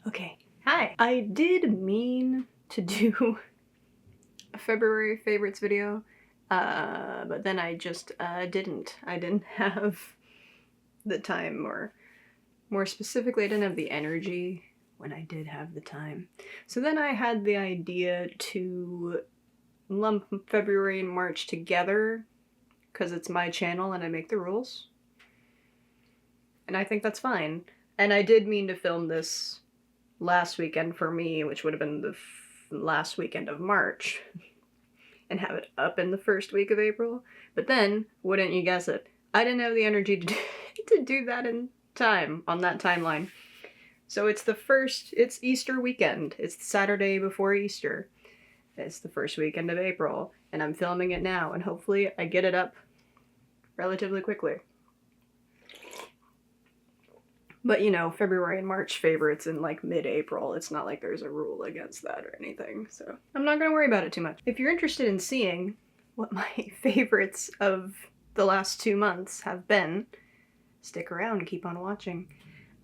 Okay, hi. I did mean to do a February favorites video, but then I just didn't. I didn't have the time, or more specifically, I didn't have the energy when I did have the time. So then I had the idea to lump February and March together because it's my channel and I make the rules. And I think that's fine. And I did mean to film this last weekend for me, which would have been the last weekend of March, and have it up in the first week of April. But then, wouldn't you guess it, I didn't have the energy to do that in time on that timeline. So it's Easter weekend. It's the Saturday before Easter. It's the first weekend of April, and I'm filming it now, and hopefully I get it up relatively quickly. But you know, February and March favorites in like mid-April. It's not like there's a rule against that or anything, so I'm not gonna worry about it too much. If you're interested in seeing what my favorites of the last 2 months have been, stick around, keep on watching.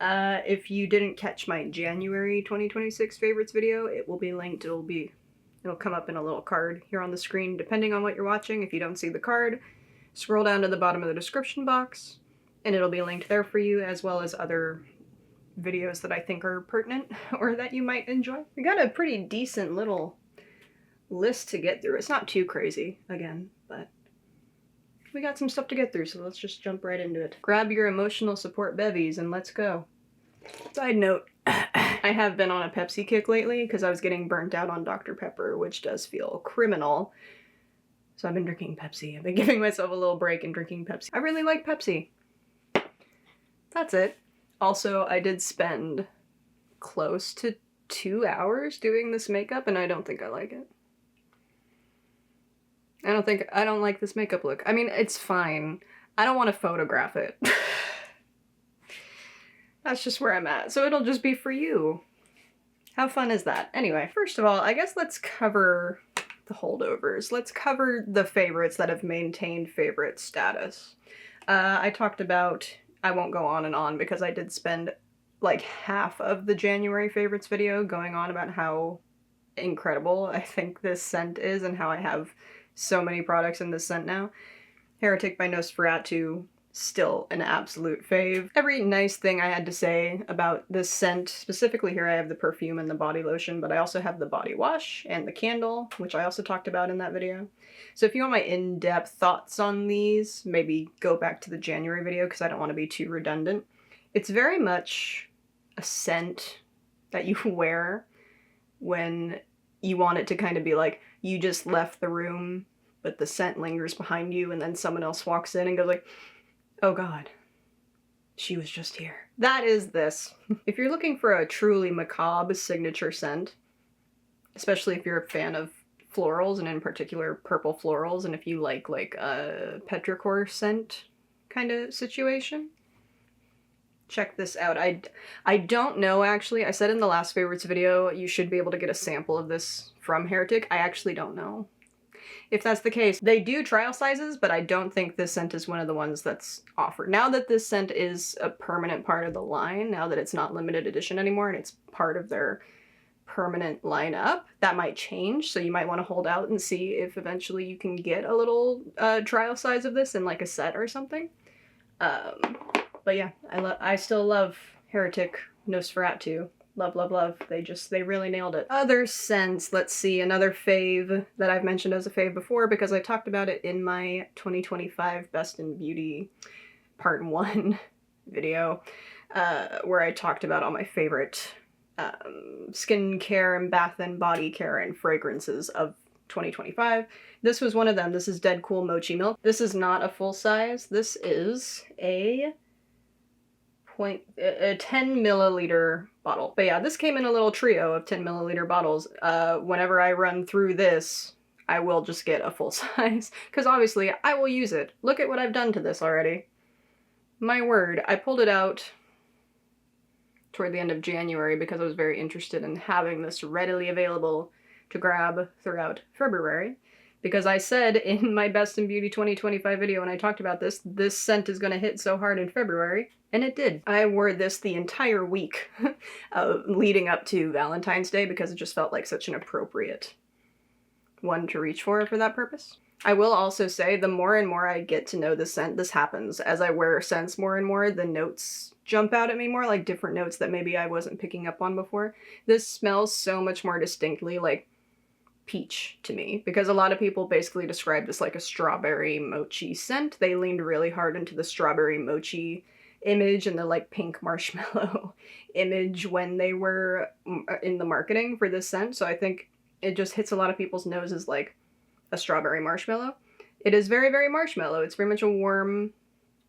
If you didn't catch my January 2026 favorites video, it will be linked. It'll come up in a little card here on the screen, depending on what you're watching. If you don't see the card, scroll down to the bottom of the description box, and it'll be linked there for you, as well as other videos that I think are pertinent or that you might enjoy. We got a pretty decent little list to get through. It's not too crazy, again, but we got some stuff to get through, so let's just jump right into it. Grab your emotional support bevies and let's go. Side note, I have been on a Pepsi kick lately because I was getting burnt out on Dr. Pepper, which does feel criminal. So I've been drinking Pepsi. I've been giving myself a little break and drinking Pepsi. I really like Pepsi. That's it. Also, I did spend close to 2 hours doing this makeup, and I don't think I like it. I don't like this makeup look. I mean, it's fine. I don't want to photograph it. That's just where I'm at. So it'll just be for you. How fun is that? Anyway, first of all, I guess let's cover the holdovers. Let's cover the favorites that have maintained favorite status. I talked about, I won't go on and on because I did spend like half of the January favorites video going on about how incredible I think this scent is and how I have so many products in this scent now. Heretic by Nosferatu, still an absolute fave. Every nice thing I had to say about this scent, specifically here I have the perfume and the body lotion, but I also have the body wash and the candle, which I also talked about in that video. So if you want my in-depth thoughts on these, maybe go back to the January video because I don't want to be too redundant. It's very much a scent that you wear when you want it to kind of be like you just left the room, but the scent lingers behind you, and then someone else walks in and goes like, oh god, she was just here. That is this. If you're looking for a truly macabre signature scent, especially if you're a fan of florals, and in particular purple florals, and if you like a petrichor scent kind of situation, check this out. I don't know, actually. I said in the last favorites video you should be able to get a sample of this from Heretic. I actually don't know if that's the case. They do trial sizes, but I don't think this scent is one of the ones that's offered. Now that this scent is a permanent part of the line, now that it's not limited edition anymore and it's part of their permanent lineup, that might change. So you might want to hold out and see if eventually you can get a little trial size of this in like a set or something. But yeah, I still love Heretic Nosferatu. Love, love, love. They really nailed it. Other scents, let's see, another fave that I've mentioned as a fave before because I talked about it in my 2025 Best in Beauty Part 1 video, where I talked about all my favorite skincare and bath and body care and fragrances of 2025. This was one of them. This is Dead Cool Mochi Milk. This is not a full size. This is a 10 milliliter bottle. But yeah, this came in a little trio of 10 milliliter bottles. Whenever I run through this, I will just get a full size, because obviously I will use it. Look at what I've done to this already. My word, I pulled it out toward the end of January because I was very interested in having this readily available to grab throughout February. Because I said in my Best in Beauty 2025 video when I talked about this scent is going to hit so hard in February, and it did. I wore this the entire week leading up to Valentine's Day because it just felt like such an appropriate one to reach for that purpose. I will also say the more and more I get to know the scent, this happens. As I wear scents more and more, the notes jump out at me more, like different notes that maybe I wasn't picking up on before. This smells so much more distinctly like peach to me, because a lot of people basically describe this like a strawberry mochi scent. They leaned really hard into the strawberry mochi image and the like pink marshmallow image when they were in the marketing for this scent. So I think it just hits a lot of people's noses like a strawberry marshmallow. It is very, very marshmallow. It's very much a warm,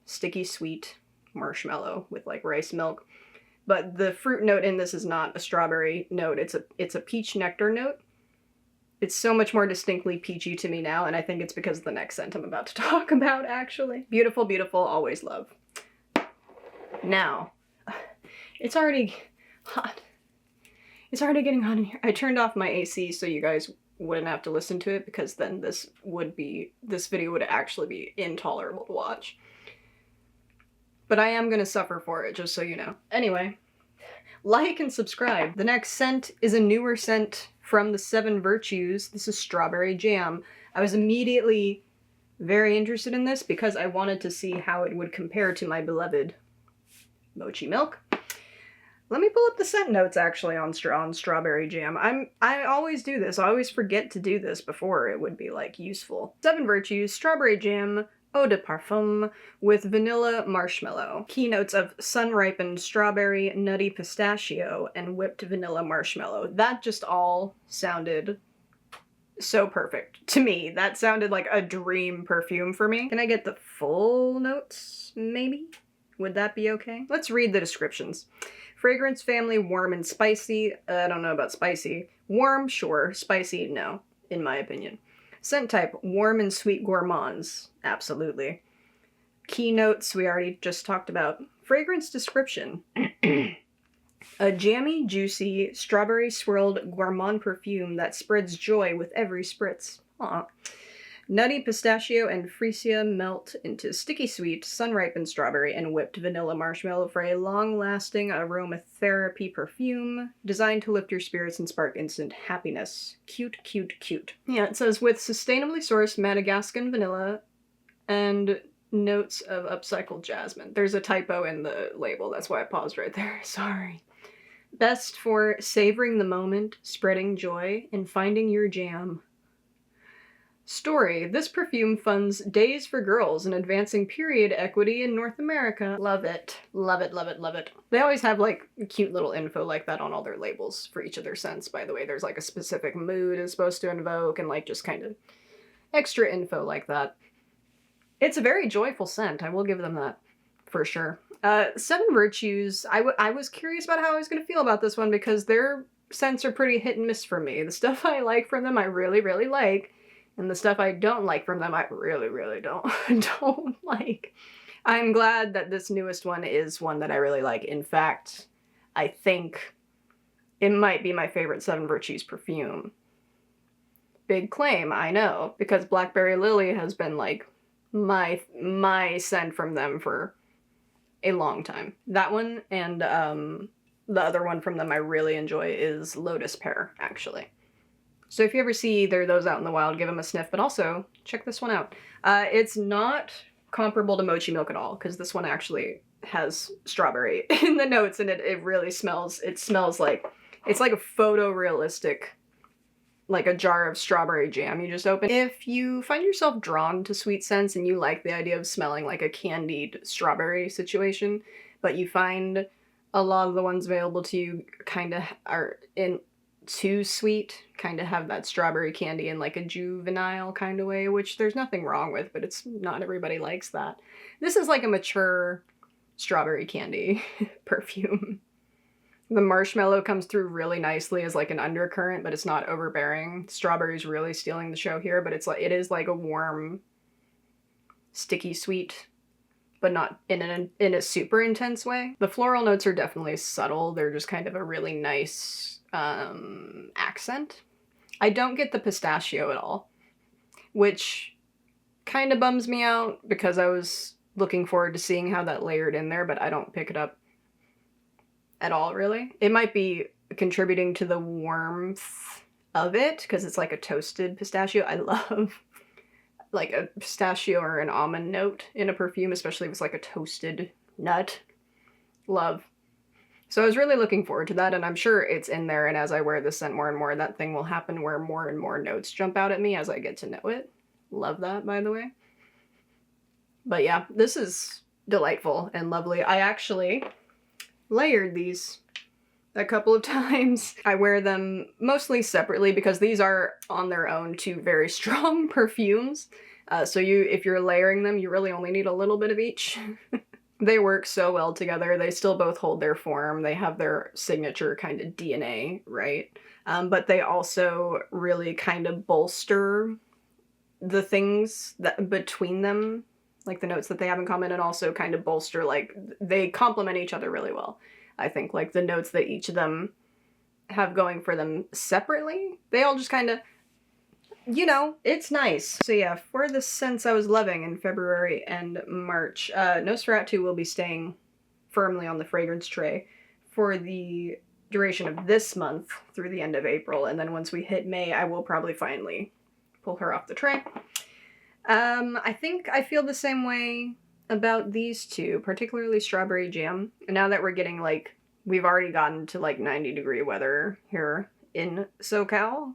sticky, sweet marshmallow with like rice milk. But the fruit note in this is not a strawberry note. It's a peach nectar note. It's so much more distinctly peachy to me now, and I think it's because of the next scent I'm about to talk about, actually. Beautiful, beautiful, always love. Now, it's already hot. It's already getting hot in here. I turned off my AC so you guys wouldn't have to listen to it, because then this video would actually be intolerable to watch. But I am gonna suffer for it, just so you know. Anyway, like and subscribe. The next scent is a newer scent from the 7 Virtues. This is Strawberry Jam. I was immediately very interested in this because I wanted to see how it would compare to my beloved Mochi Milk. Let me pull up the scent notes actually on Strawberry Jam. I always do this. I always forget to do this before it would be like useful. 7 Virtues, Strawberry Jam, Eau de Parfum with vanilla marshmallow. Keynotes of sun-ripened strawberry, nutty pistachio, and whipped vanilla marshmallow. That just all sounded so perfect to me. That sounded like a dream perfume for me. Can I get the full notes, maybe? Would that be okay? Let's read the descriptions. Fragrance family, warm and spicy. I don't know about spicy. Warm, sure. Spicy, no, in my opinion. Scent type, warm and sweet gourmands. Absolutely. Keynotes, we already just talked about. Fragrance description. A jammy, juicy, strawberry swirled gourmand perfume that spreads joy with every spritz. Aw. Nutty pistachio and freesia melt into sticky sweet, sun-ripened strawberry and whipped vanilla marshmallow for a long-lasting aromatherapy perfume designed to lift your spirits and spark instant happiness. Cute, cute, cute. Yeah, it says with sustainably sourced Madagascan vanilla and notes of upcycled jasmine. There's a typo in the label, that's why I paused right there. Sorry. Best for savoring the moment, spreading joy, and finding your jam. Story. This perfume funds Days for Girls and advancing period equity in North America. Love it. Love it, love it, love it. They always have like cute little info like that on all their labels for each of their scents, by the way. There's like a specific mood it's supposed to invoke and like just kind of extra info like that. It's a very joyful scent. I will give them that for sure. 7 Virtues. I was curious about how I was going to feel about this one because their scents are pretty hit and miss for me. The stuff I like from them I really, really like. And the stuff I don't like from them, I really, really don't like. I'm glad that this newest one is one that I really like. In fact, I think it might be my favorite 7 Virtues perfume. Big claim, I know, because Blackberry Lily has been like my scent from them for a long time. That one and the other one from them I really enjoy is Lotus Pear, actually. So if you ever see either of those out in the wild, give them a sniff, but also check this one out. It's not comparable to Mochi Milk at all, because this one actually has strawberry in the notes, and it really smells, it's like a photorealistic, like a jar of strawberry jam you just open. If you find yourself drawn to sweet scents and you like the idea of smelling like a candied strawberry situation, but you find a lot of the ones available to you kind of are too sweet, kind of have that strawberry candy in like a juvenile kind of way, which there's nothing wrong with, but it's not everybody likes that. This is like a mature strawberry candy perfume. The marshmallow comes through really nicely as like an undercurrent, but it's not overbearing. Strawberry's really stealing the show here, but it is like a warm, sticky sweet, but not in a super intense way. The floral notes are definitely subtle. They're just kind of a really nice accent. I don't get the pistachio at all. which kind of bums me out because I was looking forward to seeing how that layered in there, but I don't pick it up at all, really. It might be contributing to the warmth of it because it's like a toasted pistachio. I love like a pistachio or an almond note in a perfume, especially if it's like a toasted nut. Love. So I was really looking forward to that, and I'm sure it's in there, and as I wear this scent more and more, that thing will happen where more and more notes jump out at me as I get to know it. Love that, by the way. But yeah, this is delightful and lovely. I actually layered these a couple of times. I wear them mostly separately because these are on their own two very strong perfumes. So if you're layering them, you really only need a little bit of each. They work so well together. They still both hold their form. They have their signature kind of DNA, right? But they also really kind of bolster the things that between them, like the notes that they have in common, and also kind of bolster, like, they complement each other really well. I think, like, the notes that each of them have going for them separately, they all just kind of, you know, it's nice. So yeah, for the scents I was loving in February and March, Nosferatu will be staying firmly on the fragrance tray for the duration of this month through the end of April, and then once we hit May, I will probably finally pull her off the tray. I think I feel the same way about these two, particularly Strawberry Jam. Now that we're getting, like, we've already gotten to, like, 90-degree weather here in SoCal.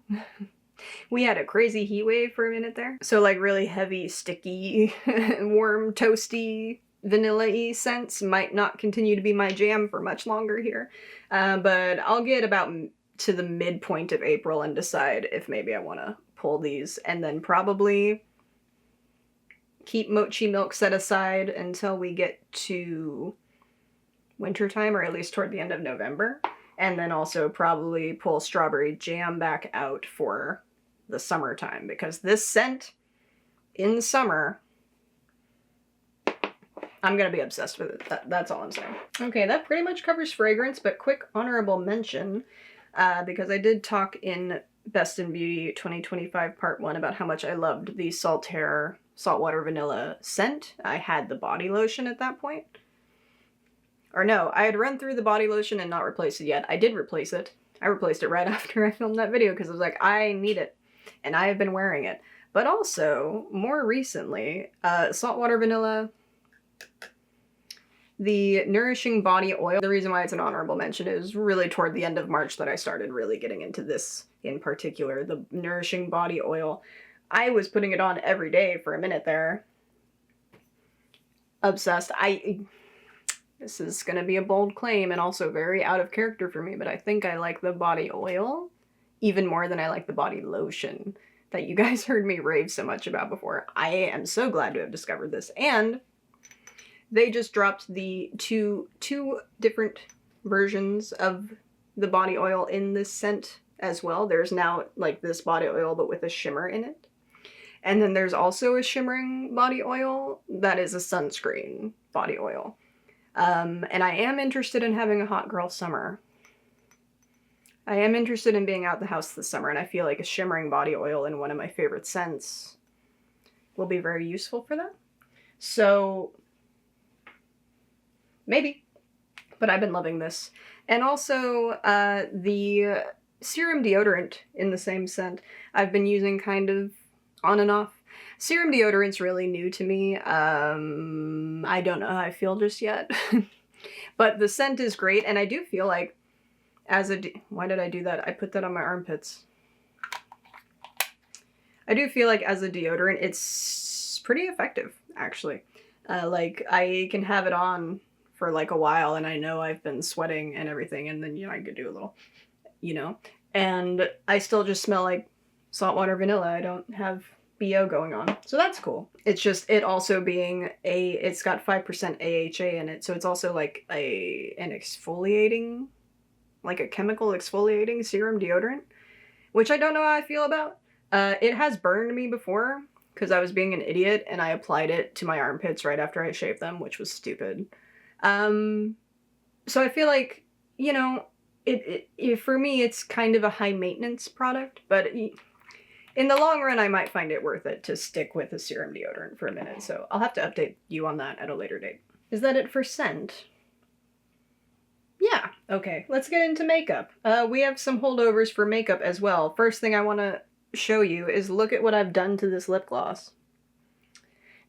We had a crazy heat wave for a minute there. So, like, really heavy, sticky, warm, toasty, vanilla-y scents might not continue to be my jam for much longer here. But I'll get about to the midpoint of April and decide if maybe I want to pull these, and then probably keep Mochi Milk set aside until we get to wintertime, or at least toward the end of November. And then also probably pull Strawberry Jam back out for the summertime, because this scent in summer, I'm gonna be obsessed with it. That's all I'm saying. Okay, that pretty much covers fragrance, but quick honorable mention, because I did talk in Best in Beauty 2025 Part 1 about how much I loved the Saltaire Saltwater Vanilla scent. I had the body lotion at that point. Or no, I had run through the body lotion and not replaced it yet. I did replace it. I replaced it right after I filmed that video because I was like, I need it. And I have been wearing it. But also, more recently, Saltwater Vanilla, the Nourishing Body Oil. The reason why it's an honorable mention is really toward the end of March that I started really getting into this in particular, the Nourishing Body Oil. I was putting it on every day for a minute there. Obsessed. This is gonna be a bold claim and also very out of character for me, but I think I like the body oil even more than I like the body lotion that you guys heard me rave so much about before. I am so glad to have discovered this. And they just dropped the two different versions of the body oil in this scent as well. There's now like this body oil but with a shimmer in it. And then there's also a shimmering body oil that is a sunscreen body oil. And I am interested in having a hot girl summer. I am interested in being out the house this summer, and I feel like a shimmering body oil in one of my favorite scents will be very useful for that. So, maybe. But I've been loving this. And also, the serum deodorant in the same scent I've been using kind of on and off. Serum deodorant's really new to me. I don't know how I feel just yet. But the scent is great, and I do feel like why did I do that? I put that on my armpits. I do feel like as a deodorant, it's pretty effective, actually. Like, I can have it on for like a while, and I know I've been sweating and everything, and then, you know, I could do a little, you know. And I still just smell like saltwater vanilla. I don't have BO going on. So that's cool. It's just, it also being it's got 5% AHA in it, so it's also like an exfoliating, like a chemical exfoliating serum deodorant, which I don't know how I feel about. It has burned me before because I was being an idiot and I applied it to my armpits right after I shaved them, which was stupid. So I feel like, you know, it for me, it's kind of a high maintenance product, but In the long run, I might find it worth it to stick with a serum deodorant for a minute, so I'll have to update you on that at a later date. Is that it for scent? Yeah, okay, let's get into makeup. We have some holdovers for makeup as well. First thing I want to show you is look at what I've done to this lip gloss.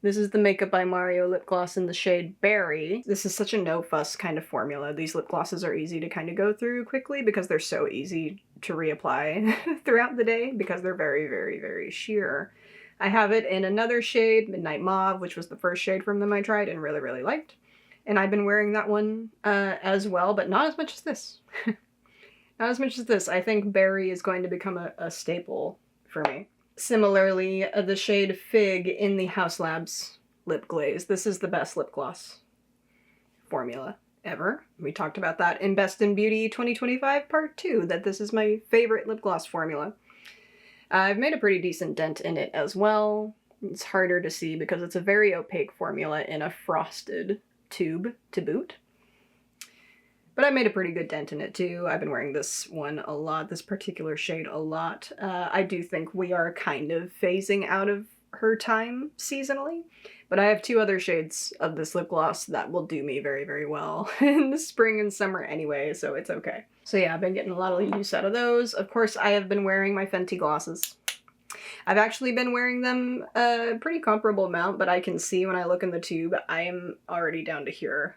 This is the Makeup by Mario lip gloss in the shade Berry. This is such a no-fuss kind of formula. These lip glosses are easy to kind of go through quickly because they're so easy to reapply throughout the day because they're very, very, very sheer. I have it in another shade, Midnight Mauve, which was the first shade from them I tried and really, really liked. And I've been wearing that one as well, but not as much as this. Not as much as this. I think Berry is going to become a staple for me. Similarly, the shade Fig in the Haus Labs lip glaze. This is the best lip gloss formula ever. We talked about that in Best in Beauty 2025 Part 2, that this is my favorite lip gloss formula. I've made a pretty decent dent in it as well. It's harder to see because it's a very opaque formula in a frosted tube to boot. But I made a pretty good dent in it too. I've been wearing this one a lot, this particular shade a lot. I do think we are kind of phasing out of her time seasonally, but I have 2 other shades of this lip gloss that will do me very, very well in the spring and summer anyway, so it's okay. So yeah, I've been getting a lot of use out of those. Of course, I have been wearing my Fenty glosses. I've actually been wearing them a pretty comparable amount, but I can see when I look in the tube, I am already down to here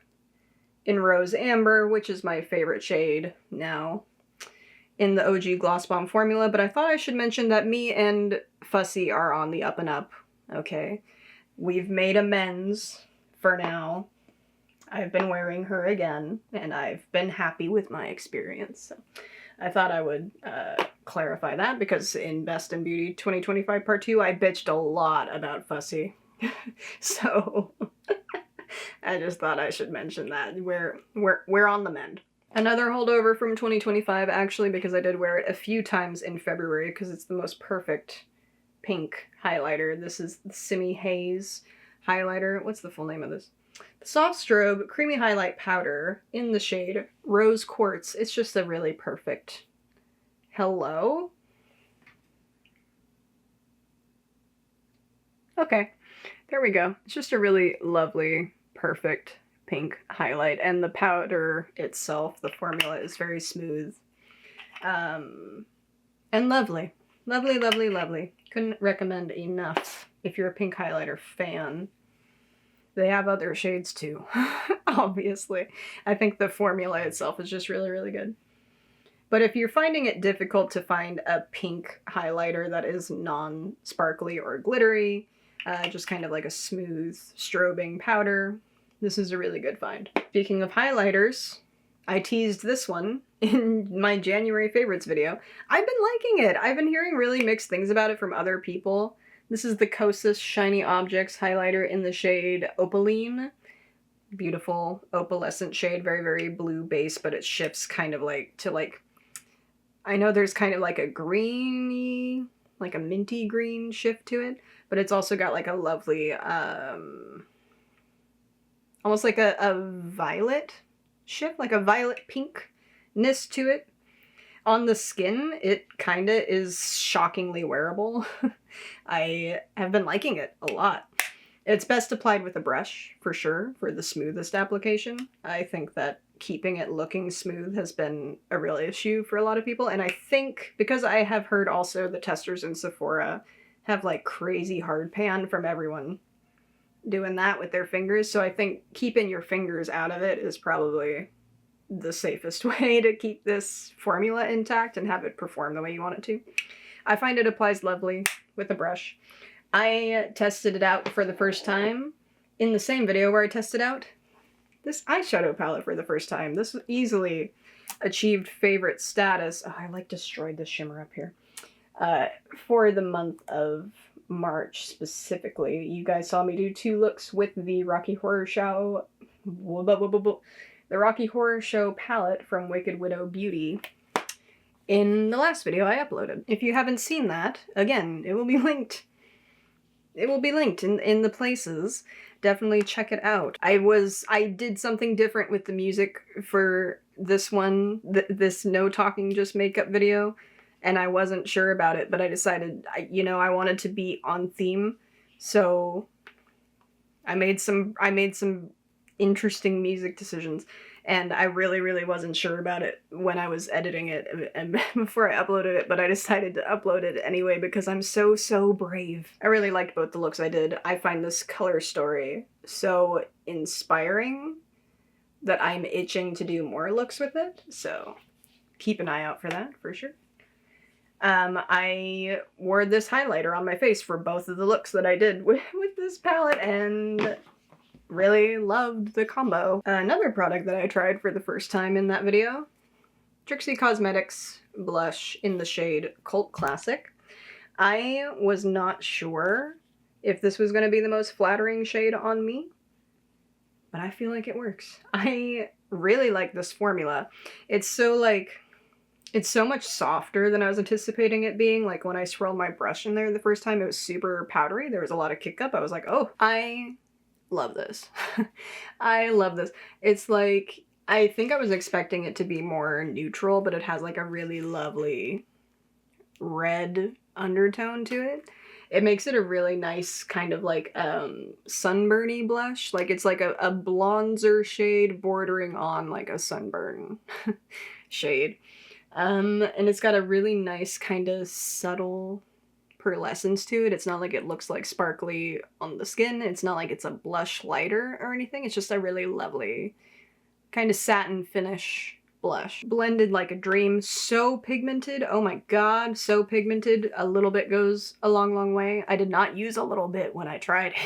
in Rose Amber, which is my favorite shade now in the OG Gloss Bomb formula, but I thought I should mention that me and Fussy are on the up and up, okay? We've made amends for now. I've been wearing her again, and I've been happy with my experience, so I thought I would clarify that, because in Best in Beauty 2025 Part 2, I bitched a lot about Fussy. So I just thought I should mention that. We're on the mend. Another holdover from 2025, actually, because I did wear it a few times in February, because it's the most perfect pink highlighter. This is the Simi Haze highlighter. What's the full name of this? The Soft Strobe Creamy Highlight Powder in the shade Rose Quartz. It's just a really perfect hello. Okay, there we go. It's just a really lovely, perfect pink highlight, and the powder itself, the formula, is very smooth and lovely. Lovely, lovely, lovely. Couldn't recommend enough if you're a pink highlighter fan. They have other shades too, obviously. I think the formula itself is just really, really good. But if you're finding it difficult to find a pink highlighter that is non-sparkly or glittery, just kind of like a smooth strobing powder, this is a really good find. Speaking of highlighters, I teased this one in my January favorites video. I've been liking it. I've been hearing really mixed things about it from other people. This is the Kosas Shiny Objects highlighter in the shade Opaline. Beautiful opalescent shade, very, very blue base, but it shifts kind of like to like, I know there's kind of like a greeny, like a minty green shift to it, but it's also got like a lovely, almost like a violet shift, like a violet pinkness to it. On the skin, it kind of is shockingly wearable. I have been liking it a lot. It's best applied with a brush, for sure, for the smoothest application. I think that keeping it looking smooth has been a real issue for a lot of people, and I think, because I have heard also the testers in Sephora have like crazy hard pan from everyone doing that with their fingers, so I think keeping your fingers out of it is probably the safest way to keep this formula intact and have it perform the way you want it to. I find it applies lovely with a brush. I tested it out for the first time in the same video where I tested out this eyeshadow palette for the first time. This easily achieved favorite status. Oh, I like destroyed the shimmer up here. For the month of March specifically. You guys saw me do 2 looks with the Rocky Horror Show palette from Wicked Widow Beauty in the last video I uploaded. If you haven't seen that, again, it will be linked. It will be linked in the places. Definitely check it out. I did something different with the music for this one, this no talking just makeup video. and I wasn't sure about it, but I decided, you know, I wanted to be on theme, so I made some interesting music decisions, and I really wasn't sure about it when I was editing it and before I uploaded it, but I decided to upload it anyway because I'm so brave. I really liked both the looks I did. I find this color story so inspiring that I'm itching to do more looks with it, so keep an eye out for that for sure. I wore this highlighter on my face for both of the looks that I did with this palette, and really loved the combo. Another product that I tried for the first time in that video, Trixie Cosmetics blush in the shade Cult Classic. I was not sure if this was going to be the most flattering shade on me, but I feel like it works. I really like this formula. It's so much softer than I was anticipating it being. Like when I swirled my brush in there the first time, it was super powdery. There was a lot of kick up. I was like, oh, I love this. I love this. It's like, I think I was expecting it to be more neutral, but it has like a really lovely red undertone to it. It makes it a really nice kind of like sunburny blush. Like it's like a bronzer shade bordering on like a sunburn shade. And it's got a really nice kind of subtle pearlescence to it. It's not like it looks like sparkly on the skin. It's not like it's a blush lighter or anything. It's just a really lovely kind of satin finish blush. Blended like a dream. So pigmented. Oh my god, so pigmented. A little bit goes a long way. I did not use a little bit when I tried it.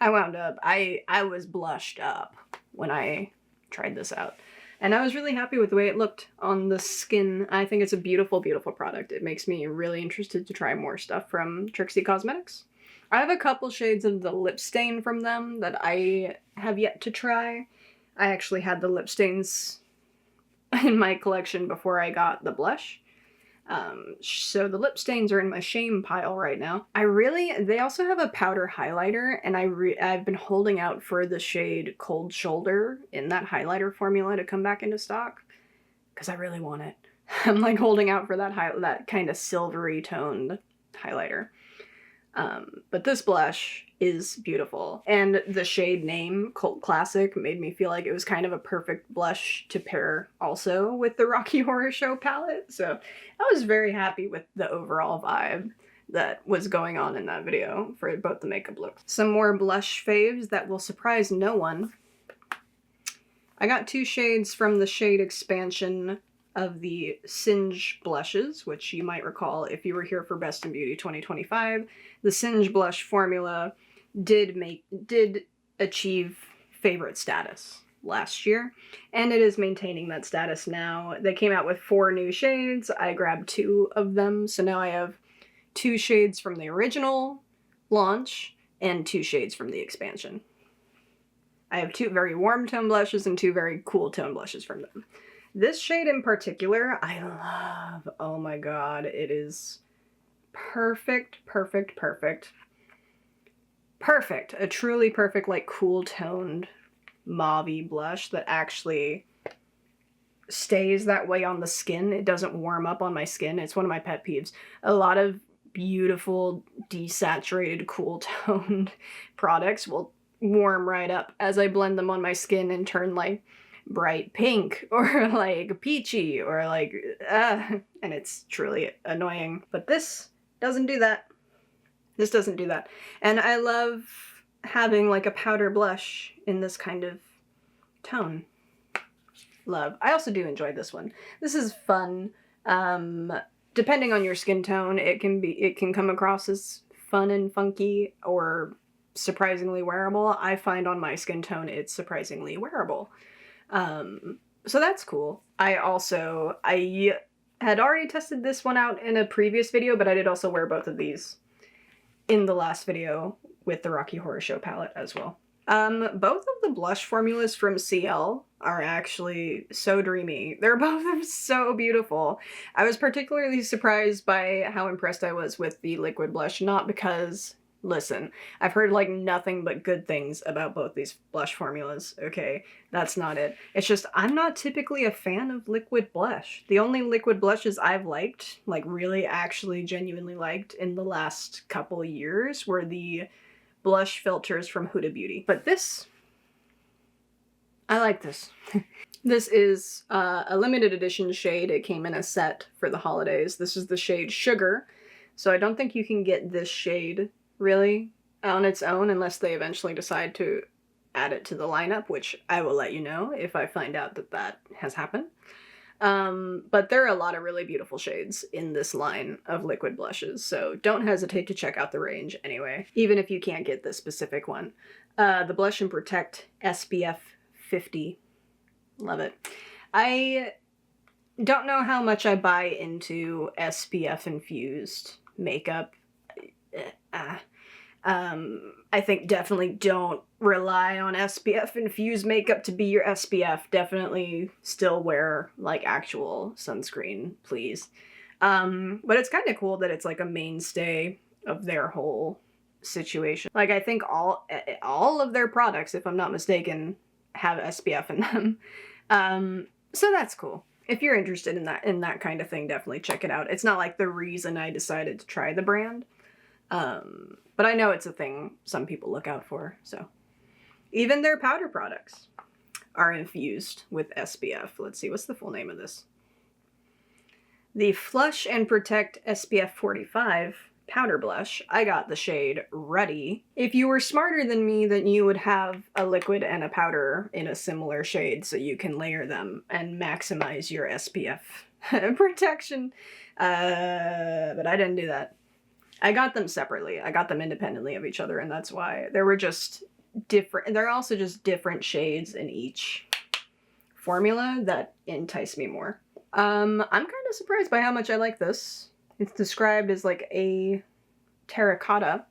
I wound up, I was blushed up when I tried this out. And I was really happy with the way it looked on the skin. I think it's a beautiful product. It makes me really interested to try more stuff from Trixie Cosmetics. I have a couple shades of the lip stain from them that I have yet to try. I actually had the lip stains in my collection before I got the blush. So the lip stains are in my shame pile right now. They also have a powder highlighter, and I've been holding out for the shade Cold Shoulder in that highlighter formula to come back into stock, because I really want it. I'm like holding out for that kind of silvery toned highlighter. But this blush is beautiful, and the shade name, Cult Classic, made me feel like it was kind of a perfect blush to pair also with the Rocky Horror Show palette, so I was very happy with the overall vibe that was going on in that video for both the makeup looks. Some more blush faves that will surprise no one. I got 2 shades from the shade expansion of the Singe blushes, which you might recall if you were here for Best in Beauty 2025. The Singe blush formula did achieve favorite status last year, and it is maintaining that status now. They came out with 4 new shades. I grabbed 2 of them, so now I have 2 shades from the original launch and 2 shades from the expansion. I have 2 very warm tone blushes and 2 very cool tone blushes from them. This shade in particular, I love. Oh my god, it is perfect. A truly perfect, like, cool toned mauve-y blush that actually stays that way on the skin. It doesn't warm up on my skin. It's one of my pet peeves. A lot of beautiful, desaturated, cool toned products will warm right up as I blend them on my skin and turn, like, bright pink or like peachy or like and it's truly annoying. But this doesn't do that. This doesn't do that. And I love having like a powder blush in this kind of tone. Love. I also do enjoy this one. This is fun. Depending on your skin tone, it can come across as fun and funky or surprisingly wearable. I find on my skin tone it's surprisingly wearable. So that's cool. I had already tested this one out in a previous video, but I did also wear both of these in the last video with the Rocky Horror Show palette as well. Both of the blush formulas from CL are actually so dreamy. They're both so beautiful. I was particularly surprised by how impressed I was with the liquid blush, not because listen, I've heard like nothing but good things about both these blush formulas, okay? That's not it. It's just I'm not typically a fan of liquid blush. The only liquid blushes I've liked, like really actually genuinely liked in the last couple years were the blush filters from Huda Beauty. But this, I like this. This is a limited edition shade. It came in a set for the holidays. This is the shade Sugar. So I don't think you can get this shade really on its own unless they eventually decide to add it to the lineup, which I will let you know if I find out that that has happened. But there are a lot of really beautiful shades in this line of liquid blushes, so don't hesitate to check out the range anyway, even if you can't get this specific one. The Blush and Protect SPF 50. Love it. I don't know how much I buy into SPF infused makeup. I think definitely don't rely on SPF infused makeup to be your SPF. Definitely still wear like actual sunscreen, please. But it's kind of cool that it's like a mainstay of their whole situation. Like I think all of their products, if I'm not mistaken, have SPF in them. So that's cool. If you're interested in that kind of thing, definitely check it out. It's not like the reason I decided to try the brand. But I know it's a thing some people look out for, so. Even their powder products are infused with SPF. Let's see, what's the full name of this? The Flush and Protect SPF 45 powder blush. I got the shade Ruddy. If you were smarter than me, then you would have a liquid and a powder in a similar shade so you can layer them and maximize your SPF protection. But I didn't do that. I got them separately. I got them independently of each other, and that's why they were just different. They're also just different shades in each formula that entice me more. I'm kind of surprised by how much I like this. It's described as like a terracotta,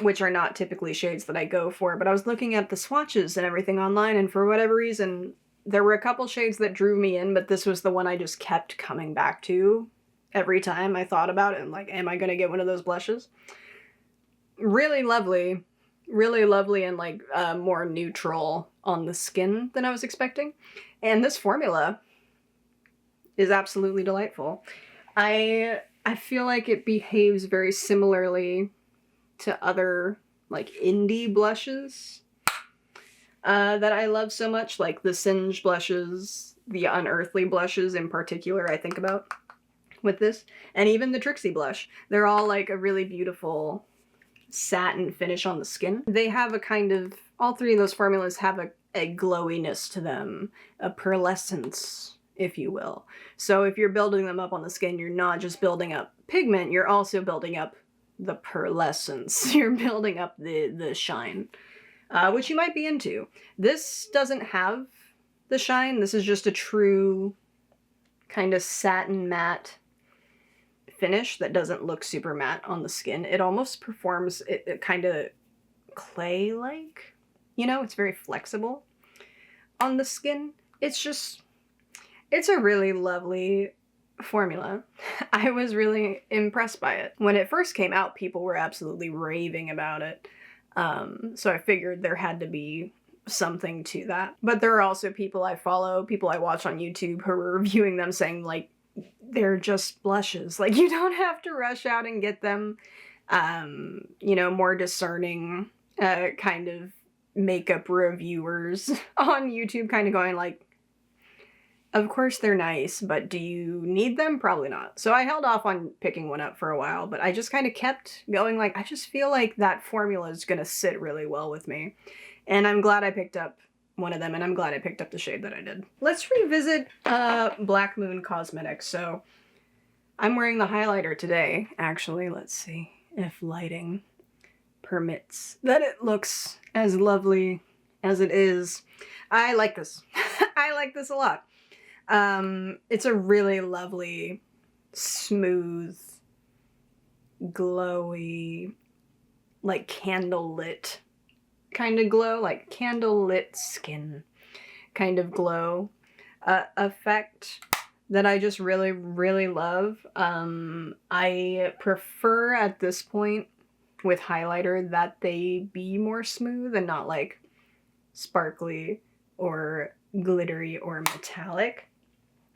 which are not typically shades that I go for, but I was looking at the swatches and everything online, and for whatever reason, there were a couple shades that drew me in, but this was the one I just kept coming back to every time I thought about it, and like, am I gonna get one of those blushes? Really lovely and like more neutral on the skin than I was expecting. And this formula is absolutely delightful. I feel like it behaves very similarly to other like indie blushes that I love so much, like the Singe blushes, the Unearthly blushes in particular I think about with this, and even the Trixie blush. They're all like a really beautiful satin finish on the skin. They have a kind of, all three of those formulas have a glowiness to them, a pearlescence, if you will. So if you're building them up on the skin, you're not just building up pigment, you're also building up the pearlescence. You're building up the shine, which you might be into. This doesn't have the shine. This is just a true kind of satin matte finish that doesn't look super matte on the skin. It almost performs it kind of clay-like. You know, it's very flexible on the skin. It's a really lovely formula. I was really impressed by it. When it first came out, people were absolutely raving about it. So I figured there had to be something to that. But there are also people I follow, people I watch on YouTube who are reviewing them saying like, they're just blushes. Like, you don't have to rush out and get them. You know, more discerning kind of makeup reviewers on YouTube kind of going like, of course they're nice, but do you need them? Probably not. So I held off on picking one up for a while, but I just kind of kept going like, I just feel like that formula is going to sit really well with me. And I'm glad I picked up one of them, and I'm glad I picked up the shade that I did. Let's revisit Black Moon Cosmetics. So I'm wearing the highlighter today, actually. Let's see if lighting permits that it looks as lovely as it is. I like this. I like this a lot. It's a really lovely, smooth, glowy, like candlelit kind of glow, like candlelit skin kind of glow effect. that I just really, really love. I prefer at this point with highlighter that they be more smooth and not like sparkly or glittery or metallic.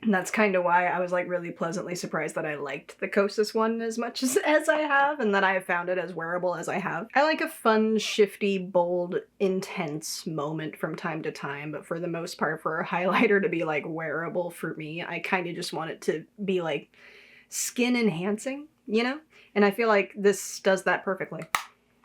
And that's kind of why I was like really pleasantly surprised that I liked the Kosas one as much as I have, and that I have found it as wearable as I have. I like a fun, shifty, bold, intense moment from time to time, but for the most part, for a highlighter to be like wearable for me, I kind of just want it to be like skin enhancing, you know? And I feel like this does that perfectly.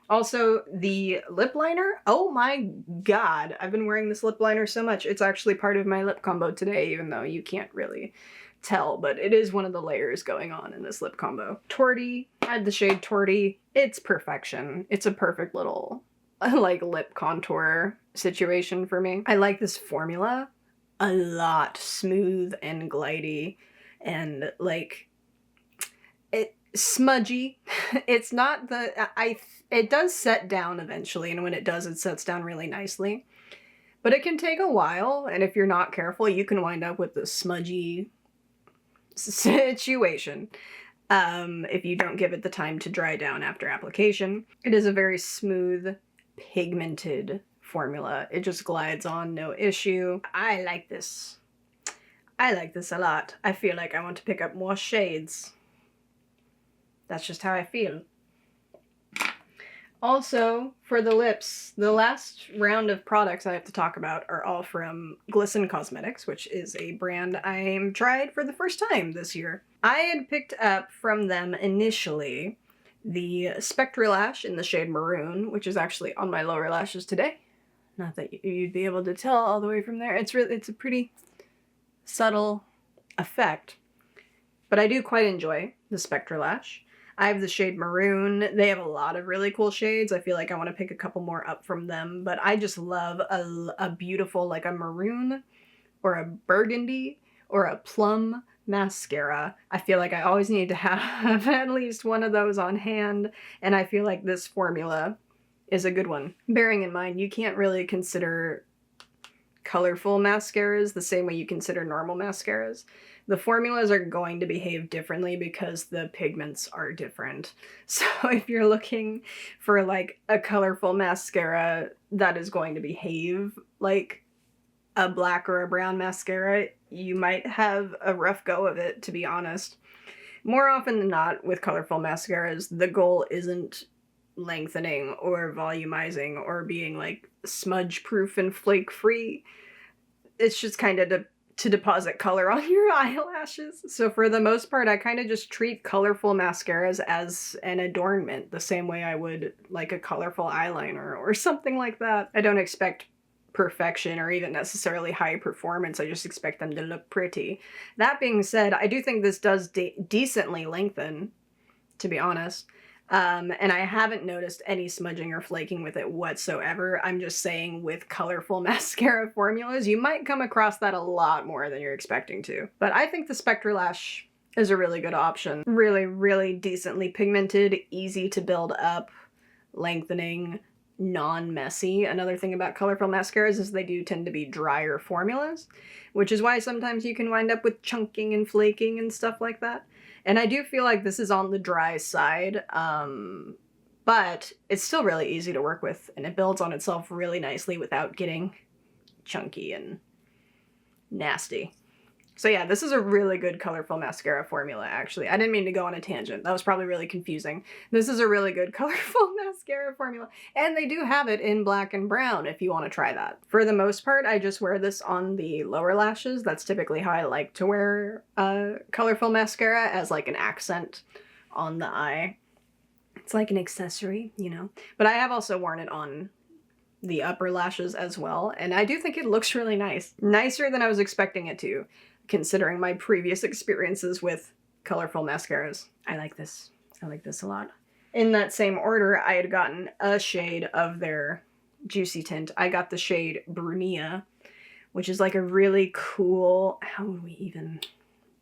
Also, the lip liner, oh my god, I've been wearing this lip liner so much. It's actually part of my lip combo today, even though you can't really tell, but it is one of the layers going on in this lip combo. Torty, I had the shade Torty. It's perfection. It's a perfect little, like, lip contour situation for me. I like this formula a lot. Smooth and glidey and, like, smudgy. It's not the, it does set down eventually, and when it does, it sets down really nicely. But it can take a while, and if you're not careful, you can wind up with the smudgy situation if you don't give it the time to dry down after application. It is a very smooth, pigmented formula. It just glides on, no issue. I like this. I like this a lot. I feel like I want to pick up more shades. That's just how I feel. Also, for the lips, the last round of products I have to talk about are all from Glisten Cosmetics, which is a brand I tried for the first time this year. I had picked up from them initially the Spectralash in the shade Maroon, which is actually on my lower lashes today. Not that you'd be able to tell all the way from there. It's a pretty subtle effect, but I do quite enjoy the Spectralash. I have the shade Maroon. They have a lot of really cool shades. I feel like I want to pick a couple more up from them, but I just love a beautiful, like a maroon or a burgundy or a plum mascara. I feel like I always need to have at least one of those on hand, and I feel like this formula is a good one. Bearing in mind, you can't really consider colorful mascaras the same way you consider normal mascaras. The formulas are going to behave differently because the pigments are different. So if you're looking for like a colorful mascara that is going to behave like a black or a brown mascara, you might have a rough go of it, to be honest. More often than not with colorful mascaras, the goal isn't lengthening or volumizing or being like smudge proof and flake free. It's just kind of to deposit color on your eyelashes. So for the most part, I kind of just treat colorful mascaras as an adornment, the same way I would like a colorful eyeliner or something like that. I don't expect perfection or even necessarily high performance. I just expect them to look pretty. That being said, I do think this does decently lengthen, to be honest. And I haven't noticed any smudging or flaking with it whatsoever. I'm just saying with colorful mascara formulas, you might come across that a lot more than you're expecting to. But I think the Spectralash is a really good option. Really, really decently pigmented, easy to build up, lengthening, non-messy. Another thing about colorful mascaras is they do tend to be drier formulas, which is why sometimes you can wind up with chunking and flaking and stuff like that. And I do feel like this is on the dry side, but it's still really easy to work with, and it builds on itself really nicely without getting chunky and nasty. So yeah, this is a really good colorful mascara formula, actually. I didn't mean to go on a tangent. That was probably really confusing. This is a really good colorful mascara formula, and they do have it in black and brown if you want to try that. For the most part, I just wear this on the lower lashes. That's typically how I like to wear colorful mascara, as like an accent on the eye. It's like an accessory, you know? But I have also worn it on the upper lashes as well, and I do think it looks really nice. Nicer than I was expecting it to, considering my previous experiences with colorful mascaras. I like this. I like this a lot. In that same order, I had gotten a shade of their Juicy tint. I got the shade Brunia, which is like a really cool, how would we even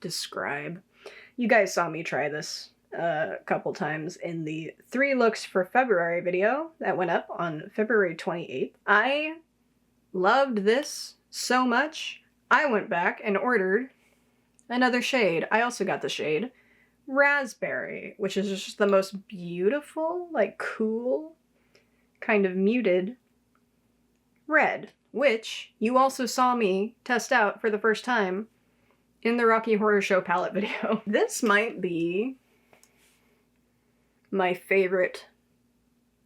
describe? You guys saw me try this a couple times in the 3 looks for February video that went up on February 28th. I loved this so much, I went back and ordered Another shade. I also got the shade Raspberry, which is just the most beautiful, like cool, kind of muted red, which you also saw me test out for the first time in the Rocky Horror Show palette video. This might be my favorite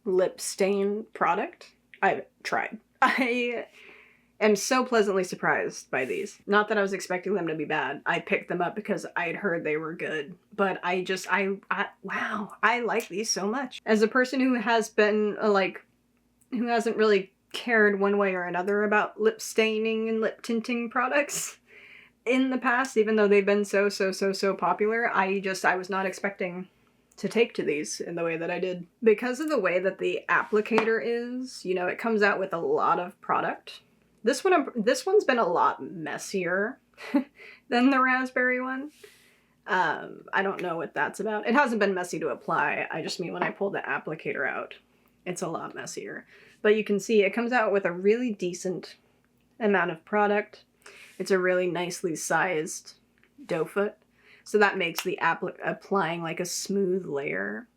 lip stain product I've tried. I am so pleasantly surprised by these. Not that I was expecting them to be bad. I picked them up because I'd heard they were good. But wow, I like these so much. As a person who has been, who hasn't really cared one way or another about lip staining and lip tinting products in the past, even though they've been so popular, I was not expecting to take to these in the way that I did. Because of the way that the applicator is, you know, it comes out with a lot of product. This one's been a lot messier than the raspberry one. I don't know what that's about. It hasn't been messy to apply. I just mean when I pull the applicator out, it's a lot messier. But you can see it comes out with a really decent amount of product. It's a really nicely sized doe foot. So that makes the applying like a smooth layer,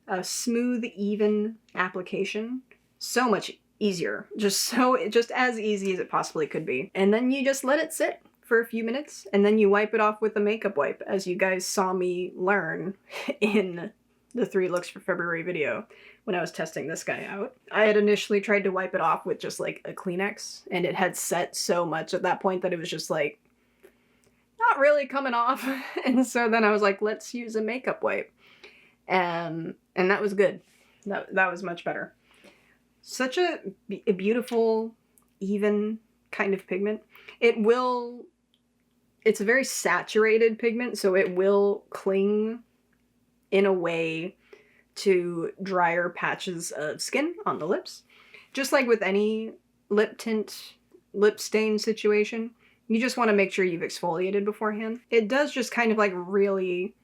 a smooth, even application so much easier. Just as easy as it possibly could be. And then you just let it sit for a few minutes, and then you wipe it off with a makeup wipe, as you guys saw me learn in the 3 looks for February video when I was testing this guy out. I had initially tried to wipe it off with just like a Kleenex, and it had set so much at that point that it was just like not really coming off. And so then I was like, let's use a makeup wipe. And that was good. That was much better. Such a beautiful, even kind of pigment. It's a very saturated pigment, so it will cling in a way to drier patches of skin on the lips. Just like with any lip tint, lip stain situation, you just want to make sure you've exfoliated beforehand. It does just kind of like really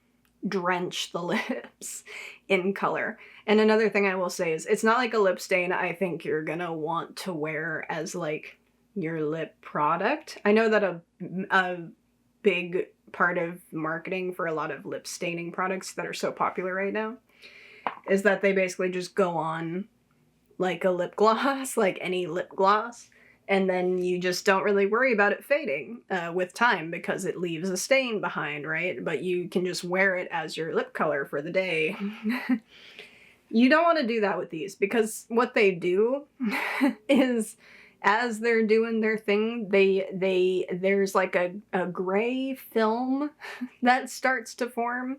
drench the lips in color. And another thing I will say is it's not like a lip stain I think you're gonna want to wear as like your lip product. I know that a big part of marketing for a lot of lip staining products that are so popular right now is that they basically just go on like a lip gloss, like any lip gloss, and then you just don't really worry about it fading with time because it leaves a stain behind, right? But you can just wear it as your lip color for the day. You don't want to do that with these, because what they do is, as they're doing their thing, there's like a gray film that starts to form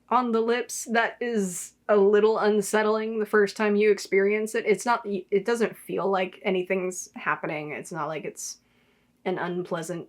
on the lips that is a little unsettling the first time you experience it. It doesn't feel like anything's happening. It's not like it's an unpleasant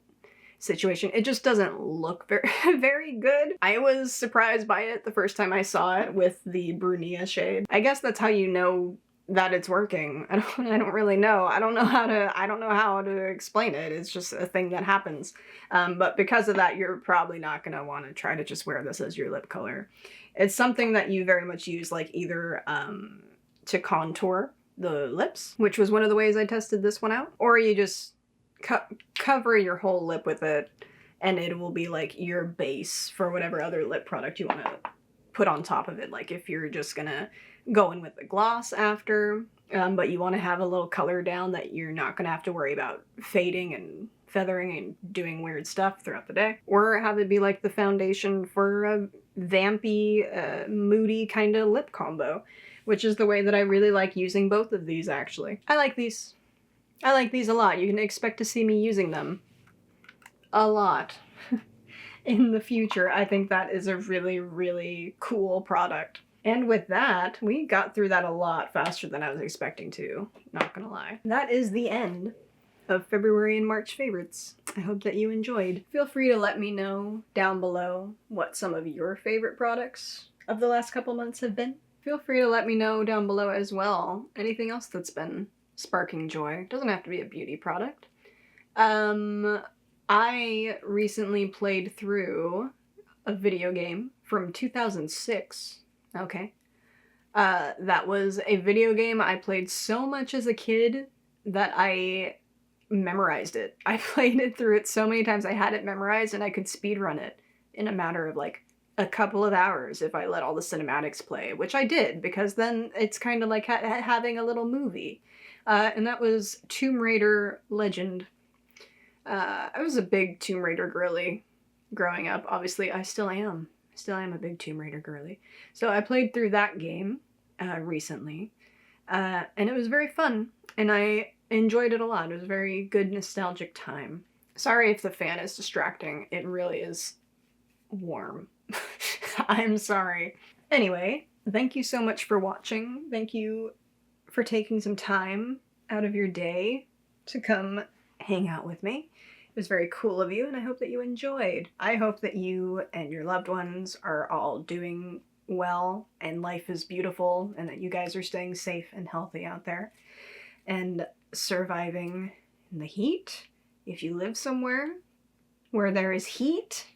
situation. It just doesn't look very, very good. I was surprised by it the first time I saw it with the Brunia shade. I guess that's how you know that it's working. I don't really know. I don't know how to explain it. It's just a thing that happens. But because of that, you're probably not gonna want to try to just wear this as your lip color. It's something that you very much use like either to contour the lips, which was one of the ways I tested this one out, or you just cover your whole lip with it, and it will be like your base for whatever other lip product you want to put on top of it. Like if you're just gonna go in with the gloss after, but you want to have a little color down that you're not gonna have to worry about fading and feathering and doing weird stuff throughout the day, or have it be like the foundation for a vampy, moody kind of lip combo, which is the way that I really like using both of these actually. I like these a lot. You can expect to see me using them a lot in the future. I think that is a really, really cool product. And with that, we got through that a lot faster than I was expecting to, not gonna lie. That is the end of February and March favorites. I hope that you enjoyed. Feel free to let me know down below what some of your favorite products of the last couple months have been. Feel free to let me know down below as well anything else that's been sparking joy. Doesn't have to be a beauty product. I recently played through a video game from 2006. Okay. That was a video game I played so much as a kid that I memorized it. I played it through it so many times. I had it memorized and I could speedrun it in a matter of like a couple of hours if I let all the cinematics play, which I did, because then it's kind of like having a little movie. And that was Tomb Raider Legend. I was a big Tomb Raider girly growing up. Obviously, I still am. Still am a big Tomb Raider girly. So I played through that game recently. And it was very fun. And I enjoyed it a lot. It was a very good nostalgic time. Sorry if the fan is distracting. It really is warm. I'm sorry. Anyway, thank you so much for watching. Thank you for taking some time out of your day to come hang out with me. It was very cool of you, and I hope that you enjoyed. I hope that you and your loved ones are all doing well and life is beautiful, and that you guys are staying safe and healthy out there and surviving in the heat. If you live somewhere where there is heat,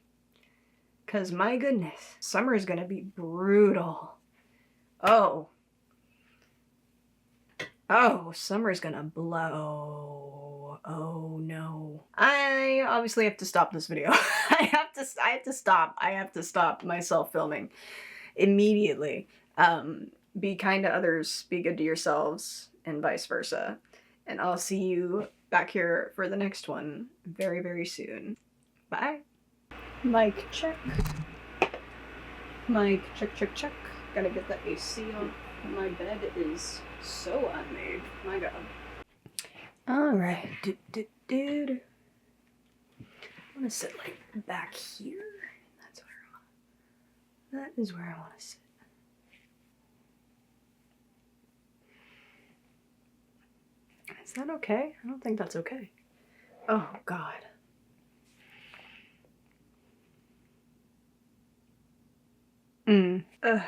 because my goodness, summer is going to be brutal. Oh, summer's going to blow. Oh no. I obviously have to stop this video. I have to stop myself filming immediately. Be kind to others, be good to yourselves, and vice versa. And I'll see you back here for the next one very, very soon. Bye. Mic check. Mic check, check, check. Gotta get that AC on. My bed is so unmade. My god. Alright. I want to sit like back here. That's where I want. That is where I want to sit. Is that okay? I don't think that's okay. Oh god. Ugh.